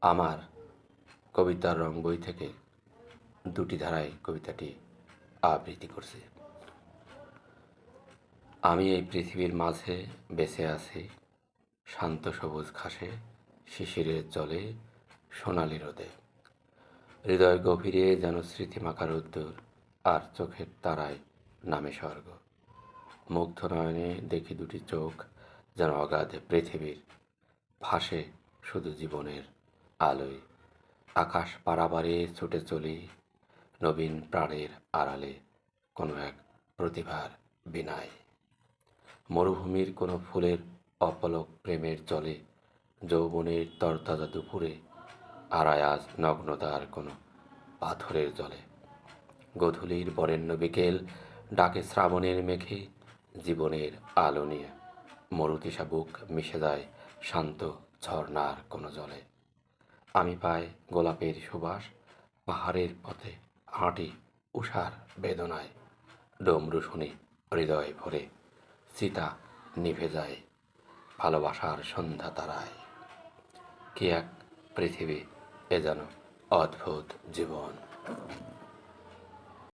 আমার কবিতার রং বই থেকে দুটি ধারায় কবিতাটি আবৃত্তি করছি। আমি এই পৃথিবীর মাঝে বেঁচে আছি, শান্ত সবুজ ঘাসে, শিশিরের জলে, সোনালি রোদে। হৃদয় গভীরে যেন স্মৃতিমাখা রোদ্দুর, আর চোখের তারায় নামে স্বর্গ। মুগ্ধ নয়নে দেখি দুটি চোখ, যেন অগাধ পৃথিবীর, ভাসে শুধু জীবনের আলোয়। আকাশ পারাবারে ছুটে চলি, নবীন প্রাণের আড়ালে, কোনো এক প্রতিভার বিনায়। মরুভূমির কোনো ফুলের অপলক প্রেমের জলে, যৌবনের তরতাজা দুপুরে, আড়ায় আজ নগ্নতার কোনো পাথরের জলে। গধূলির বরেণ্য বিকেল ডাকে শ্রাবণের মেঘে, জীবনের আলো নিয়ে মরুতিসা বুক মিশে যায় শান্ত ঝর্ণার কোনো জলে। আমি পাই গোলাপের সুবাস, পাহাড়ের পথে হাঁটি উষার বেদনায়। ডমরু শুনি হৃদয় ভরে, চিতা নিভে যায় ভালোবাসার সন্ধ্যা তারায়। কি এক পৃথিবী, এ যেন অদ্ভুত জীবন।